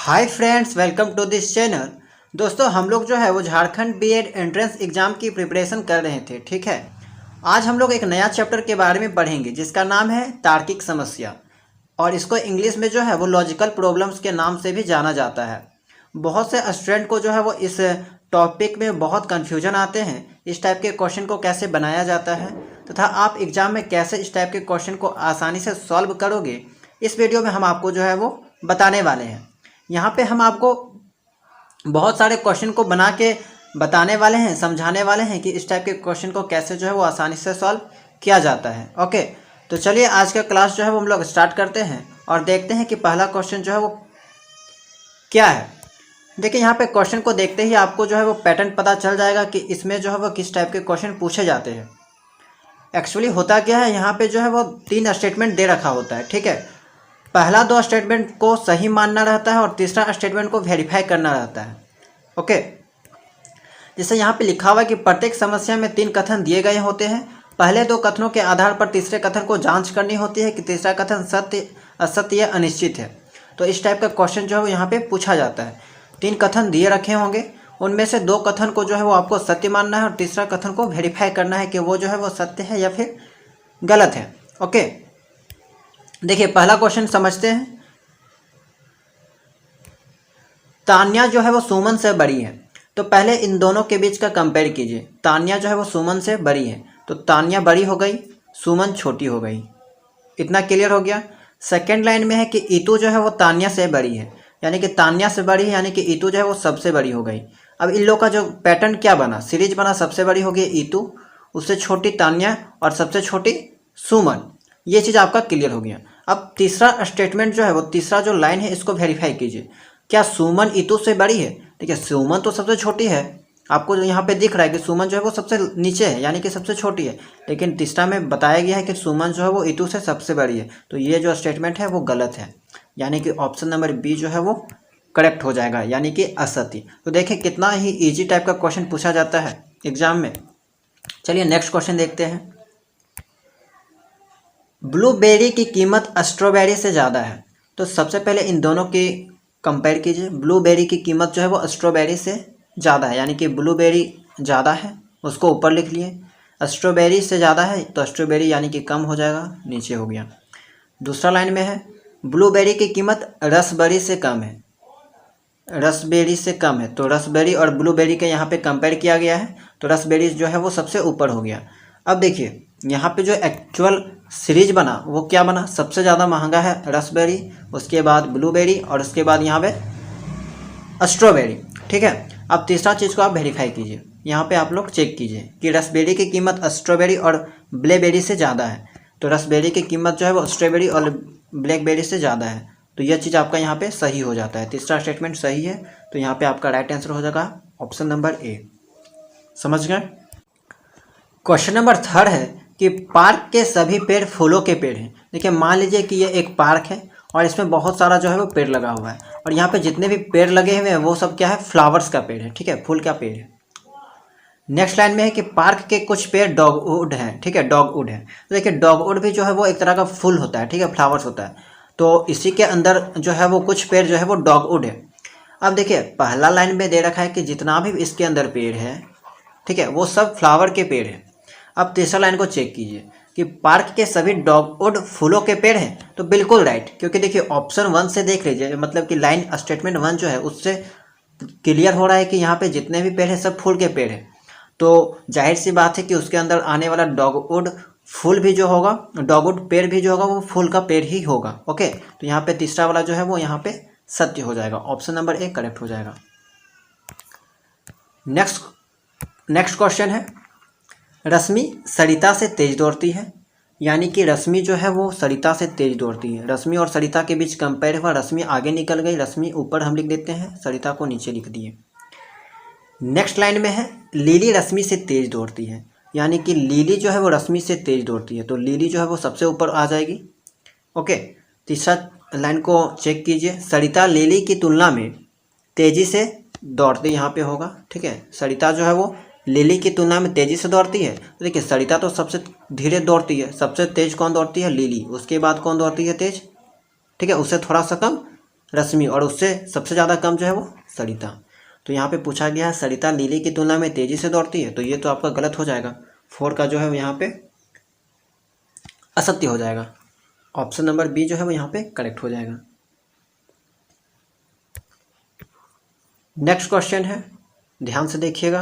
Hi friends, welcome to this channel. दोस्तों, हम लोग जो है वो झारखंड बीएड एंट्रेंस एग्ज़ाम की प्रिपरेशन कर रहे थे। ठीक है, आज हम लोग एक नया चैप्टर के बारे में पढ़ेंगे जिसका नाम है तार्किक समस्या, और इसको इंग्लिश में जो है वो लॉजिकल प्रॉब्लम्स के नाम से भी जाना जाता है। बहुत से स्टूडेंट को जो है वो इस टॉपिक में बहुत कन्फ्यूजन आते हैं, इस टाइप के क्वेश्चन को कैसे बनाया जाता है तथा आप एग्ज़ाम में कैसे इस टाइप के क्वेश्चन को आसानी से सॉल्व करोगे। इस वीडियो में हम आपको जो है वो बताने वाले हैं। यहाँ पे हम आपको बहुत सारे क्वेश्चन को बना के बताने वाले हैं, समझाने वाले हैं कि इस टाइप के क्वेश्चन को कैसे जो है वो आसानी से सॉल्व किया जाता है। ओके, तो चलिए आज का क्लास जो है वो हम लोग स्टार्ट करते हैं और देखते हैं कि पहला क्वेश्चन जो है वो क्या है। देखिए, यहाँ पे क्वेश्चन को देखते ही आपको जो है वो पैटर्न पता चल जाएगा कि इसमें जो है वो किस टाइप के क्वेश्चन पूछे जाते हैं। एक्चुअली होता क्या है, यहाँ पे जो है वो 3 स्टेटमेंट दे रखा होता है। ठीक है, पहला 2 स्टेटमेंट को सही मानना रहता है और तीसरा स्टेटमेंट को वेरीफाई करना रहता है। ओके, जैसे यहाँ पे लिखा हुआ है कि प्रत्येक समस्या में 3 कथन दिए गए होते हैं। पहले 2 कथनों के आधार पर तीसरे कथन को जांच करनी होती है कि तीसरा कथन सत्य, असत्य या अनिश्चित है। तो इस टाइप का क्वेश्चन जो है वो यहाँ पे पूछा जाता है। 3 कथन दिए रखे होंगे, उनमें से 2 कथन को जो है वो आपको सत्य मानना है और तीसरा कथन को वेरीफाई करना है कि वो जो है वो सत्य है या फिर गलत है। ओके, देखिए पहला क्वेश्चन समझते हैं। तान्या जो है वो सुमन से बड़ी है, तो पहले इन दोनों के बीच का कंपेयर कीजिए। तान्या जो है वो सुमन से बड़ी है, तो तान्या बड़ी हो गई, सुमन छोटी हो गई। इतना क्लियर हो गया। सेकेंड लाइन में है कि ईतू जो है वो तान्या से बड़ी है, यानी कि तान्या से बड़ी है, यानी कि ईतू जो है वो सबसे बड़ी हो गई। अब इन लोग का जो पैटर्न क्या बना, सीरीज बना, सबसे बड़ी हो गई ईतू, उससे छोटी तान्या और सबसे छोटी सुमन। ये चीज़ आपका क्लियर हो गया। अब तीसरा स्टेटमेंट जो है वो तीसरा जो लाइन है इसको वेरीफाई कीजिए। क्या सुमन ईतू से बड़ी है? देखिए, सुमन तो सबसे छोटी है, आपको यहाँ पे दिख रहा है कि सुमन जो है वो सबसे नीचे है, यानी कि सबसे छोटी है। लेकिन तीसरा में बताया गया है कि सुमन जो है वो ईतू से सबसे बड़ी है, तो ये जो स्टेटमेंट है वो गलत है, यानी कि ऑप्शन नंबर बी जो है वो करेक्ट हो जाएगा, यानी कि असत्य। तो देखिए कितना ही ईजी टाइप का क्वेश्चन पूछा जाता है एग्जाम में। चलिए नेक्स्ट क्वेश्चन देखते हैं। ब्लूबेरी की कीमत स्ट्रॉबेरी से ज़्यादा है, तो सबसे पहले इन दोनों की कंपेयर कीजिए। ब्लूबेरी की कीमत जो है वो स्ट्रॉबेरी से ज़्यादा है, यानी कि ब्लूबेरी ज़्यादा है, उसको ऊपर लिख लिए। स्ट्रॉबेरी से ज़्यादा है तो स्ट्रॉबेरी यानी कि कम हो जाएगा, नीचे हो गया। दूसरा लाइन में है ब्लूबेरी की कीमत रसबेरी से कम है, रसबेरी से कम है, तो रसबेरी और ब्लूबेरी के यहाँ पे कंपेयर किया गया है, तो रसबेरी जो है वो सबसे ऊपर हो गया। अब देखिए यहाँ पे जो एक्चुअल सीरीज बना वो क्या बना, सबसे ज़्यादा महंगा है रसबेरी, उसके बाद ब्लूबेरी और उसके बाद यहाँ पे स्ट्रॉबेरी। ठीक है, अब तीसरा चीज़ को आप वेरीफाई कीजिए, यहाँ पे आप लोग चेक कीजिए कि रसबेरी की कीमत स्ट्रॉबेरी और ब्लूबेरी से ज़्यादा है, तो रसबेरी की कीमत जो है वो स्ट्रॉबेरी और ब्लैकबेरी से ज़्यादा है, तो यह चीज़ आपका यहाँ पे सही हो जाता है। तीसरा स्टेटमेंट सही है, तो यहाँ पे आपका राइट आंसर हो जाएगा ऑप्शन नंबर ए। समझ गए। क्वेश्चन नंबर 3 है कि पार्क के सभी पेड़ फूलों के पेड़ हैं। देखिए, मान लीजिए कि ये एक पार्क है और इसमें बहुत सारा जो है वो पेड़ लगा हुआ है, और यहाँ पे जितने भी पेड़ लगे हुए हैं वो सब क्या है, फ्लावर्स का पेड़ है। ठीक है, फूल का पेड़ है। नेक्स्ट लाइन में है कि पार्क के कुछ पेड़ डॉगवुड हैं। ठीक है, डॉगवुड है, तो देखिए डॉगवुड भी जो है वो एक तरह का फूल होता है। ठीक है, फ्लावर्स होता है, तो इसी के अंदर जो है वो कुछ पेड़ जो है वो डॉगवुड है। अब देखिए पहला लाइन में दे रखा है कि जितना भी इसके अंदर पेड़ है, ठीक है, वो सब फ्लावर के पेड़ है। अब तीसरा लाइन को चेक कीजिए कि पार्क के सभी डॉगवुड फूलों के पेड़ हैं, तो बिल्कुल राइट, क्योंकि देखिए ऑप्शन 1 से देख लीजिए, मतलब कि लाइन स्टेटमेंट 1 जो है उससे क्लियर हो रहा है कि यहाँ पे जितने भी पेड़ हैं सब फूल के पेड़ हैं, तो जाहिर सी बात है कि उसके अंदर आने वाला डॉगवुड फूल भी जो होगा, डॉगवुड पेड़ भी जो होगा वो फूल का पेड़ ही होगा। ओके, तो यहाँ पे तीसरा वाला जो है वो यहाँ पे सत्य हो जाएगा, ऑप्शन नंबर ए करेक्ट हो जाएगा। नेक्स्ट क्वेश्चन है, रश्मि सरिता से तेज दौड़ती है, यानी कि रश्मि जो है वो सरिता से तेज दौड़ती है। रश्मि और सरिता के बीच कंपेयर हुआ, रश्मि आगे निकल गई, रश्मि ऊपर हम लिख देते हैं, सरिता को नीचे लिख दिए। नेक्स्ट लाइन में है लिली रश्मि से तेज दौड़ती है, यानी कि लिली जो है वो रश्मि से तेज दौड़ती है, तो लिली जो है वो सबसे ऊपर आ जाएगी। ओके, तीसरा लाइन को चेक कीजिए, सरिता लिली की तुलना में तेजी से दौड़ती यहाँ पे होगा। ठीक है, सरिता जो है वो लिली की तुलना में तेजी से दौड़ती है, तो देखिए सरिता तो सबसे धीरे दौड़ती है, सबसे तेज कौन दौड़ती है, लिली, उसके बाद कौन दौड़ती है तेज, ठीक है, उससे थोड़ा सा कम रश्मि और उससे सबसे ज़्यादा कम जो है वो सरिता। तो यहाँ पे पूछा गया है सरिता लिली की तुलना में तेज़ी से दौड़ती है, तो ये तो आपका गलत हो जाएगा। 4 का जो है यहाँ पे असत्य हो जाएगा। ऑप्शन नंबर बी जो है वो यहाँ पे करेक्ट हो जाएगा। नेक्स्ट क्वेश्चन है, ध्यान से देखिएगा।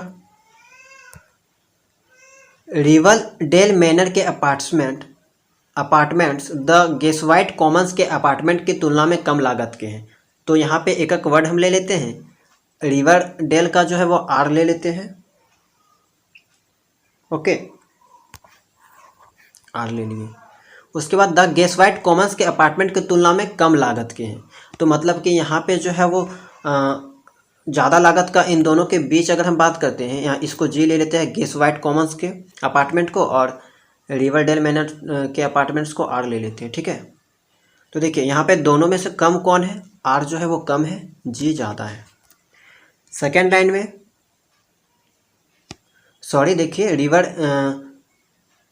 रिवरडेल मैनर के अपार्टमेंट्स द गेसवाइट कॉमन्स के अपार्टमेंट की तुलना में कम लागत के हैं। तो यहाँ पे एक एक वर्ड हम ले लेते हैं। रिवरडेल का जो है वो आर ले लेते हैं, ओके, आर ले लिए। उसके बाद द गेसवाइट कॉमन्स के अपार्टमेंट की तुलना में कम लागत के हैं, तो मतलब कि यहाँ पे जो है वो ज़्यादा लागत का इन दोनों के बीच अगर हम बात करते हैं, यहाँ इसको जी ले लेते हैं गेसवाइट कॉमन्स के अपार्टमेंट को, और रिवरडेल मैनर के अपार्टमेंट्स को आर ले लेते हैं, ठीक है। तो देखिए यहाँ पे दोनों में से कम कौन है, आर जो है वो कम है, जी ज़्यादा है। सेकेंड लाइन में सॉरी देखिए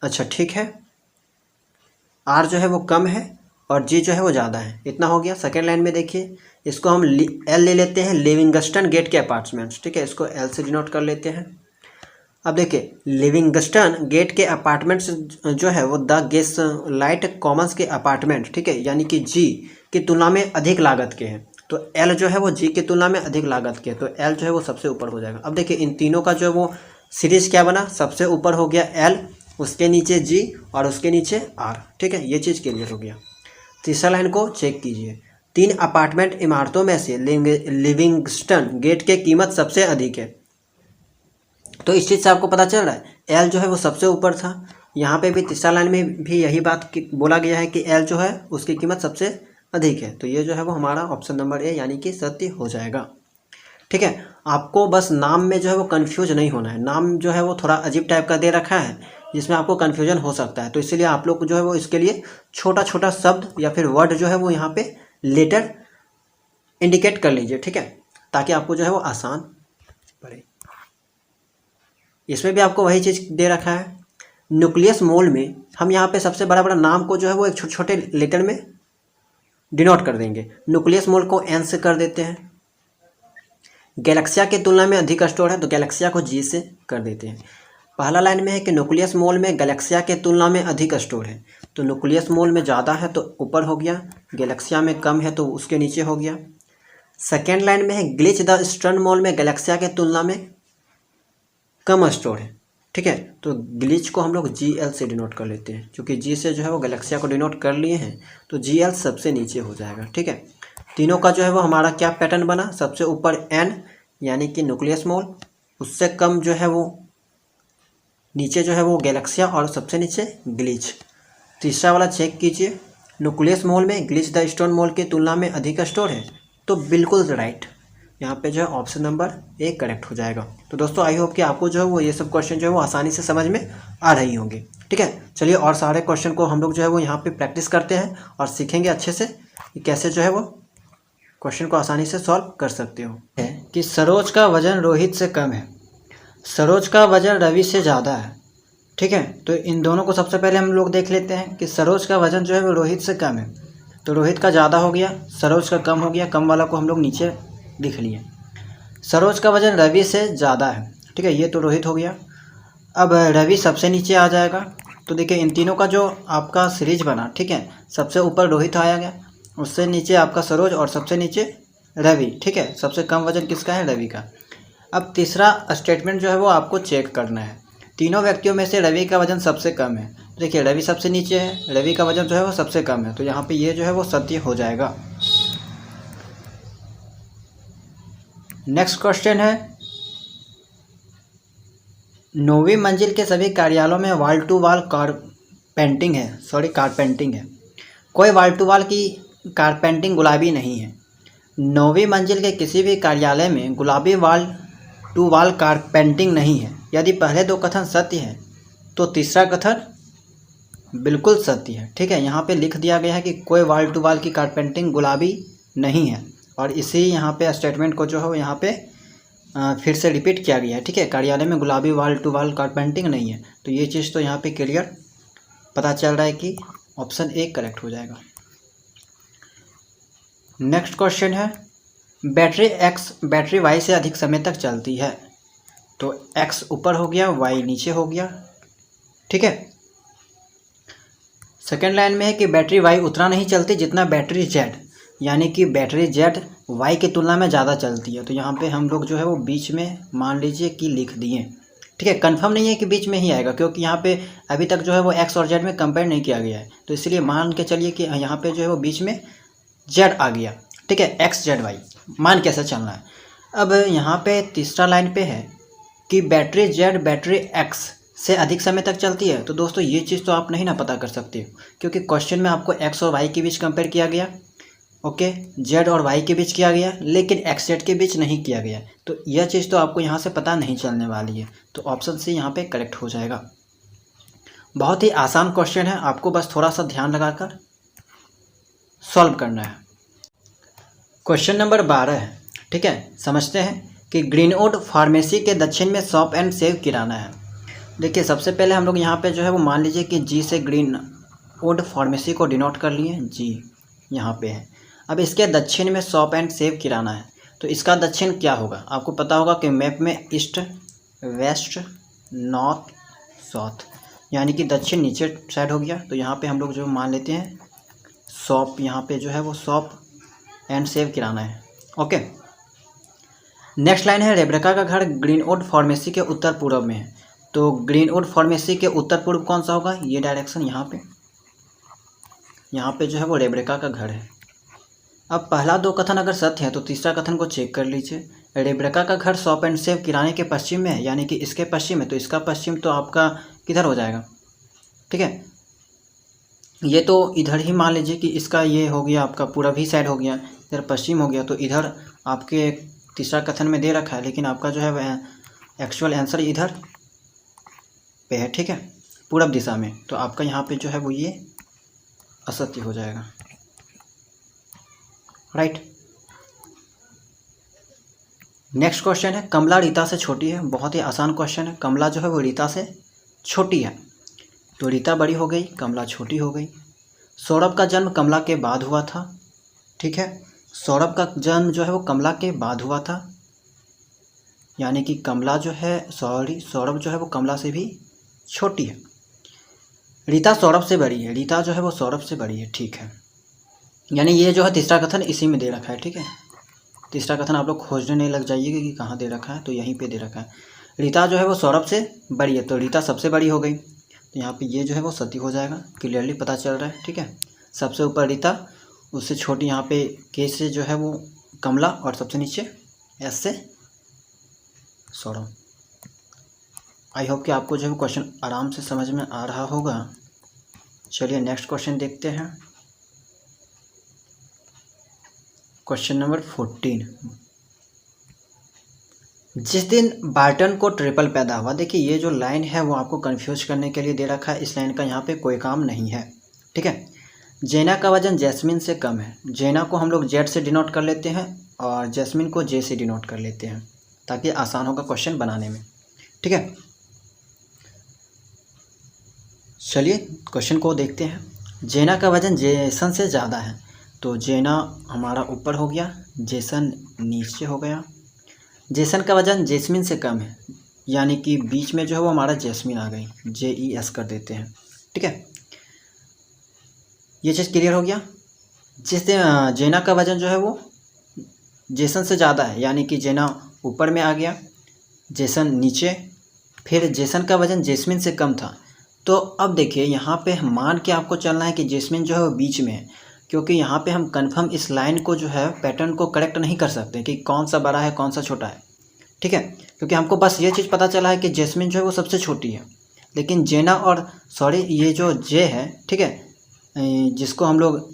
अच्छा ठीक है, आर जो है वो कम है और जी जो है वो ज़्यादा है, इतना हो गया। सेकेंड लाइन में देखिए इसको हम एल ले लेते हैं, लिविंगस्टन गेट के अपार्टमेंट्स, ठीक है, इसको एल से डिनोट कर लेते हैं। अब देखिए लिविंगस्टन गेट के अपार्टमेंट्स जो है वो द गेसलाइट कॉमन्स के अपार्टमेंट, ठीक है, यानी कि जी की तुलना में अधिक लागत के हैं, तो एल जो है वो जी की तुलना में अधिक लागत के हैं, तो एल जो है वो सबसे ऊपर हो जाएगा। अब देखिए इन तीनों का जो है वो सीरीज क्या बना, सबसे ऊपर हो गया एल, उसके नीचे जी और उसके नीचे आर, ठीक है, ये चीज़ क्लियर हो गया। तीसरा लाइन को चेक कीजिए, 3 अपार्टमेंट इमारतों में से लिविंगस्टन गेट की कीमत सबसे अधिक है। तो इस चीज़ से आपको पता चल रहा है एल जो है वो सबसे ऊपर था। यहाँ पे भी तीसरा लाइन में भी यही बात बोला गया है कि एल जो है उसकी कीमत सबसे अधिक है, तो ये जो है वो हमारा ऑप्शन नंबर ए यानी कि सत्य हो जाएगा, ठीक है। आपको बस नाम में जो है वो कन्फ्यूज नहीं होना है, नाम जो है वो थोड़ा अजीब टाइप का दे रखा है जिसमें आपको कन्फ्यूजन हो सकता है, तो इसलिए आप लोग जो है वो इसके लिए छोटा छोटा शब्द या फिर वर्ड जो है वो यहाँ पे लेटर इंडिकेट कर लीजिए, ठीक है, ताकि आपको जो है वो आसान पड़े। इसमें भी आपको वही चीज़ दे रखा है, न्यूक्लियस मोल में हम यहाँ पे सबसे बड़ा बड़ा नाम को जो है वो एक छोटे छोटे लेटर में डिनोट कर देंगे। न्यूक्लियस मोल को एन से कर देते हैं। गैलेक्सिया की तुलना में अधिक स्टोर है, तो गैलेक्सिया को जी से कर देते हैं। पहला लाइन में है कि न्यूक्लियस मोल में गैलेक्सिया के तुलना में अधिक स्टोर है, तो न्यूक्लियस मोल में ज़्यादा है तो ऊपर हो गया, गैलेक्सिया में कम है तो उसके नीचे हो गया। सेकेंड लाइन में है ग्लिच द ईस्टर्न मोल में गैलेक्सिया के तुलना में कम स्टोर है, ठीक है, तो ग्लिच को हम लोग जी एल से डिनोट कर लेते हैं, क्योंकि जी से जो है वो गैलेक्सिया को डिनोट कर लिए हैं, तो जी एल सबसे नीचे हो जाएगा, ठीक है। तीनों का जो है वो हमारा क्या पैटर्न बना, सबसे ऊपर एन यानी कि न्यूक्लियस मोल, उससे कम जो है वो नीचे जो है वो गैलेक्सिया और सबसे नीचे ग्लिच। तीसरा वाला चेक कीजिए, न्यूक्लियस मोल में ग्लिच द ईस्टर्न मोल की तुलना में अधिक स्टोर है, तो बिल्कुल राइट, यहाँ पे जो है ऑप्शन नंबर ए करेक्ट हो जाएगा। तो दोस्तों आई होप कि आपको जो है वो ये सब क्वेश्चन जो है वो आसानी से समझ में आ रही होंगे, ठीक है। चलिए और सारे क्वेश्चन को हम लोग जो है वो यहाँ पे प्रैक्टिस करते हैं और सीखेंगे अच्छे से कि कैसे जो है वो क्वेश्चन को आसानी से सॉल्व कर सकते हो। है कि सरोज का वजन रोहित से कम है, सरोज का वजन रवि से ज़्यादा है, ठीक है। तो इन दोनों को सबसे पहले हम लोग देख लेते हैं कि सरोज का वजन जो है वो रोहित से कम है, तो रोहित का ज़्यादा हो गया, सरोज का कम हो गया, कम वाला को हम लोग नीचे लिख लिए। सरोज का वजन रवि से ज़्यादा है, ठीक है, ये तो रोहित हो गया। अब रवि सबसे नीचे आ जाएगा, तो देखिए इन तीनों का जो आपका सीरीज बना, ठीक है, सबसे ऊपर रोहित आया गया, उससे नीचे आपका सरोज और सबसे नीचे रवि, ठीक है, सबसे कम वजन किसका है, रवि का। अब तीसरा स्टेटमेंट जो है वो आपको चेक करना है, तीनों व्यक्तियों में से रवि का वजन सबसे कम है, देखिए रवि सबसे नीचे है, रवि का वजन जो है वो सबसे कम है, तो यहाँ पे ये जो है वो सत्य हो जाएगा। नेक्स्ट क्वेश्चन है, 9वीं मंजिल के सभी कार्यालयों में वॉल टू वॉल कारपेंटिंग है, कोई वॉल टू वॉल की कारपेंटिंग गुलाबी नहीं है। 9वीं मंजिल के किसी भी कार्यालय में गुलाबी वॉल टू वॉल कारपेंटिंग नहीं है। यदि पहले दो कथन सत्य है तो तीसरा कथन बिल्कुल सत्य है, ठीक है। यहाँ पे लिख दिया गया है कि कोई वॉल टू वॉल की कारपेंटिंग गुलाबी नहीं है, और इसी यहाँ पे स्टेटमेंट को जो है यहाँ पे फिर से रिपीट किया गया है, ठीक है। कार्यालय में गुलाबी वॉल टू वॉल कारपेंटिंग नहीं है, तो ये चीज़ तो यहाँ पे क्लियर पता चल रहा है कि ऑप्शन ए करेक्ट हो जाएगा। नेक्स्ट क्वेश्चन है बैटरी एक्स बैटरी वाई से अधिक समय तक चलती है। तो एक्स ऊपर हो गया, वाई नीचे हो गया, ठीक है। सेकेंड लाइन में है कि बैटरी वाई उतना नहीं चलती जितना बैटरी जेड, यानी कि बैटरी जेड वाई की तुलना में ज़्यादा चलती है। तो यहाँ पे हम लोग जो है वो बीच में मान लीजिए कि लिख दिए, ठीक है। कंफर्म नहीं है कि बीच में ही आएगा, क्योंकि यहाँ पे अभी तक जो है वो एक्स और जेड में कंपेयर नहीं किया गया है, तो इसलिए मान के चलिए कि यहाँ पे जो है वो बीच में जेड आ गया, ठीक है। एक्स जेड वाई मान कैसे चलना है। अब यहाँ पे तीसरा लाइन पे है कि बैटरी जेड बैटरी एक्स से अधिक समय तक चलती है। तो दोस्तों ये चीज़ तो आप नहीं ना पता कर सकते हो, क्योंकि क्वेश्चन में आपको एक्स और वाई के बीच कंपेयर किया गया, ओके, जेड और वाई के बीच किया गया, लेकिन एक्स जेड के बीच नहीं किया गया। तो यह चीज़ तो आपको यहाँ से पता नहीं चलने वाली है, तो ऑप्शन सी यहाँ पे करेक्ट हो जाएगा। बहुत ही आसान क्वेश्चन है, आपको बस थोड़ा सा ध्यान लगाकर सॉल्व करना है। क्वेश्चन नंबर 12 है, ठीक है। समझते हैं कि ग्रीनवुड फार्मेसी के दक्षिण में शॉप एंड सेव किराना है। देखिए सबसे पहले हम लोग यहाँ पे जो है वो मान लीजिए कि जी से ग्रीनवुड फार्मेसी को डिनोट कर लिए, जी यहाँ पे है। अब इसके दक्षिण में शॉप एंड सेव किराना है, तो इसका दक्षिण क्या होगा। आपको पता होगा कि मैप में ईस्ट वेस्ट नॉर्थ साउथ, यानी कि दक्षिण नीचे साइड हो गया। तो यहाँ पे हम लोग जो मान लेते हैं शॉप, यहाँ पे जो है वो शॉप एंड सेव किराना है, ओके। नेक्स्ट लाइन है रेबेका का घर ग्रीनवुड फार्मेसी के उत्तर पूर्व में है। तो ग्रीनवुड फार्मेसी के उत्तर पूर्व कौन सा होगा, ये डायरेक्शन यहाँ पे जो है वो रेबेका का घर है। अब पहला दो कथन अगर सत्य है तो तीसरा कथन को चेक कर लीजिए। रेबेका का घर शॉप एंड सेव किराने के पश्चिम में है, यानी कि इसके पश्चिम है, तो इसका पश्चिम तो आपका किधर हो जाएगा, ठीक है। ये तो इधर ही मान लीजिए कि इसका ये हो गया आपका पूरब ही साइड हो गया, इधर पश्चिम हो गया, तो इधर आपके तीसरा कथन में दे रखा है, लेकिन आपका जो है वह एक्चुअल आंसर इधर पे है, ठीक है, पूरब दिशा में। तो आपका यहाँ पे जो है वो ये असत्य हो जाएगा, राइट। नेक्स्ट क्वेश्चन है कमला रीता से छोटी है। बहुत ही आसान क्वेश्चन है, कमला जो है वो रीता से छोटी है, तो रीता बड़ी हो गई, कमला छोटी हो गई। सौरभ का जन्म कमला के बाद हुआ था, ठीक है। सौरभ का जन्म जो है वो कमला के बाद हुआ था, यानी कि कमला जो है सौरभ जो है वो कमला से भी छोटी है। रीता सौरभ से बड़ी है, रीता जो है वो सौरभ से बड़ी है, ठीक है। यानी ये जो है तीसरा कथन इसी में दे रखा है, ठीक है। तीसरा कथन आप लोग खोजने नहीं लग जाइएगा कि कहाँ दे रखा है, तो यहीं पे दे रखा है। रीता जो है वो सौरभ से बड़ी है, तो रीता सबसे बड़ी हो गई, तो यहाँ पे ये जो है वो सत्य हो जाएगा, क्लियरली पता चल रहा है, ठीक है। सबसे ऊपर रीता, उससे छोटी यहाँ पे के से जो है वो कमला, और सबसे नीचे एस से सौरभ। आई होप कि आपको जो है क्वेश्चन आराम से समझ में आ रहा होगा। चलिए नेक्स्ट क्वेश्चन देखते हैं। क्वेश्चन नंबर 14, जिस दिन बार्टन को ट्रिपल पैदा हुआ। देखिए ये जो लाइन है वो आपको कंफ्यूज करने के लिए दे रखा है, इस लाइन का यहाँ पे कोई काम नहीं है, ठीक है। जेना का वजन जैस्मिन से कम है। जेना को हम लोग जेड से डिनोट कर लेते हैं और जैस्मिन को जे से डिनोट कर लेते हैं, ताकि आसान होगा क्वेश्चन बनाने में, ठीक है। चलिए क्वेश्चन को देखते हैं। जेना का वजन जेसन से ज़्यादा है, तो जेना हमारा ऊपर हो गया, जेसन नीचे हो गया। जेसन का वजन जैस्मिन से कम है, यानी कि बीच में जो है वो हमारा जैस्मिन आ गई, JES कर देते हैं, ठीक है। ये चीज़ क्लियर हो गया। जिस जेना का वजन जो है वो जेसन से ज़्यादा है, यानी कि जेना ऊपर में आ गया, जेसन नीचे, फिर जेसन का वजन जैस्मिन से कम था। तो अब देखिए यहाँ पे मान के आपको चलना है कि जैस्मिन जो है वो बीच में है, क्योंकि यहाँ पे हम कंफर्म इस लाइन को जो है पैटर्न को करेक्ट नहीं कर सकते कि कौन सा बड़ा है कौन सा छोटा है, ठीक है। क्योंकि हमको बस ये चीज़ पता चला है कि जैस्मिन जो है वो सबसे छोटी है, लेकिन जेना और ये जो जे है, ठीक है, जिसको हम लोग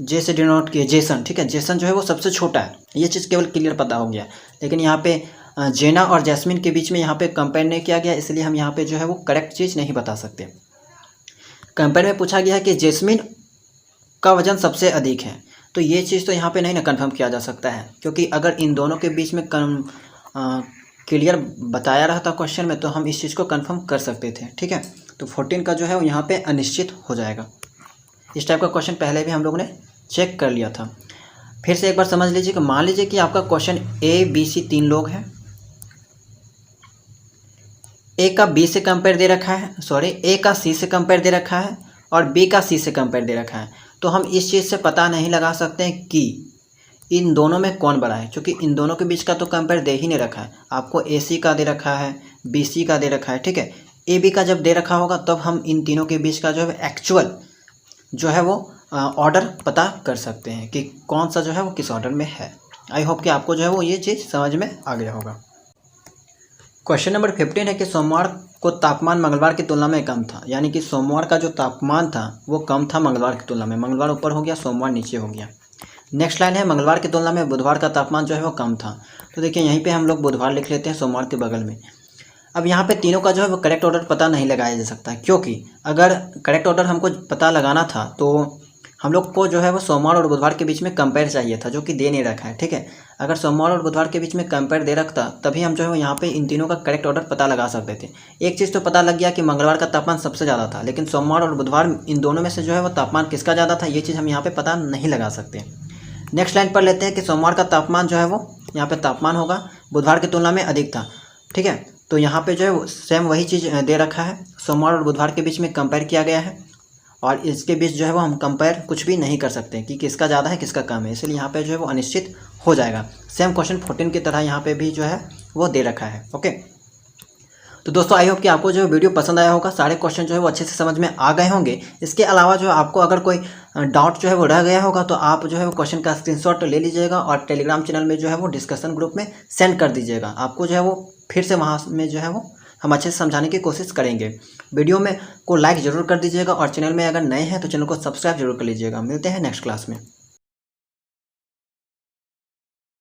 जे से डिनोट किए जेसन, ठीक है, जेसन जो है वो सबसे छोटा है। ये चीज़ केवल क्लियर पता हो गया, लेकिन यहाँ पे जेना और जैस्मिन के बीच में यहाँ पे कंपेयर नहीं किया गया, इसलिए हम यहाँ पे जो है वो करेक्ट चीज़ नहीं बता सकते। कंपेयर में पूछा गया है कि जैस्मिन का वजन सबसे अधिक है, तो ये चीज़ तो यहाँ पे नहीं ना कंफर्म किया जा सकता है, क्योंकि अगर इन दोनों के बीच में क्लियर बताया रहता क्वेश्चन में तो हम इस चीज़ को कंफर्म कर सकते थे, ठीक है। तो 14 का जो है वो यहाँ पे अनिश्चित हो जाएगा। इस टाइप का क्वेश्चन पहले भी हम लोगों ने चेक कर लिया था। फिर से एक बार समझ लीजिए कि मान लीजिए कि आपका क्वेश्चन ए बी सी 3 लोग हैं, ए का बी से कंपेयर दे रखा है, सॉरी ए का सी से कंपेयर दे रखा है और बी का सी से कंपेयर दे रखा है। तो हम इस चीज़ से पता नहीं लगा सकते हैं कि इन दोनों में कौन बड़ा है, क्योंकि इन दोनों के बीच का तो कंपेयर दे ही नहीं रखा है। आपको ए सी का दे रखा है, बी सी का दे रखा है, ठीक है। ए बी का जब दे रखा होगा तब हम इन तीनों के बीच का जो है एक्चुअल जो है वो ऑर्डर पता कर सकते हैं कि कौन सा जो है वो किस ऑर्डर में है। आई होप कि आपको जो है वो ये चीज़ समझ में आ गया होगा। क्वेश्चन नंबर 15 है कि सोमवार को तापमान मंगलवार की तुलना में कम था, यानी कि सोमवार का जो तापमान था वो कम था मंगलवार की तुलना में। मंगलवार ऊपर हो गया, सोमवार नीचे हो गया। नेक्स्ट लाइन है मंगलवार की तुलना में बुधवार का तापमान जो है वो कम था। तो देखिए यहीं पे हम लोग बुधवार लिख लेते हैं सोमवार के बगल में। अब यहाँ पे तीनों का जो है वो करेक्ट ऑर्डर पता नहीं लगाया जा सकता, क्योंकि अगर करेक्ट ऑर्डर हमको पता लगाना था तो हम लोग को जो है वो सोमवार और बुधवार के बीच में कंपेयर चाहिए था, जो कि दे नहीं रखा है, ठीक है। अगर सोमवार और बुधवार के बीच में कंपेयर दे रखता तभी हम जो है यहाँ पे इन तीनों का करेक्ट ऑर्डर पता लगा सकते थे। एक चीज़ तो पता लग गया कि मंगलवार का तापमान सबसे ज़्यादा था, लेकिन सोमवार और बुधवार इन दोनों में से जो है वो तापमान किसका ज़्यादा था, ये चीज़ हम यहाँ पे पता नहीं लगा सकते। नेक्स्ट लाइन पर लेते हैं कि सोमवार का तापमान जो है वो यहाँ पे तापमान होगा बुधवार की तुलना में अधिक था, ठीक है। तो यहाँ पे जो है सेम वही चीज़ दे रखा है, सोमवार और बुधवार के बीच में कंपेयर किया गया है और इसके बीच जो है वो हम कंपेयर कुछ भी नहीं कर सकते कि किसका ज़्यादा है किसका कम है, इसलिए यहाँ पे जो है वो अनिश्चित हो जाएगा। सेम क्वेश्चन 14 की तरह यहाँ पे भी जो है वो दे रखा है। ओके, तो दोस्तों आई होप कि आपको जो है वीडियो पसंद आया होगा, सारे क्वेश्चन जो है वो अच्छे से समझ में आ गए होंगे। इसके अलावा जो आपको अगर कोई डाउट जो है वो रह गया होगा तो आप जो है वो क्वेश्चन का स्क्रीनशॉट ले लीजिएगा और टेलीग्राम चैनल में जो है वो डिस्कशन ग्रुप में सेंड कर दीजिएगा। आपको जो है वो फिर से वहाँ में जो है वो हम अच्छे से समझाने की कोशिश करेंगे। वीडियो में को लाइक ज़रूर कर दीजिएगा और चैनल में अगर नए हैं तो चैनल को सब्सक्राइब जरूर कर लीजिएगा। मिलते हैं नेक्स्ट क्लास में।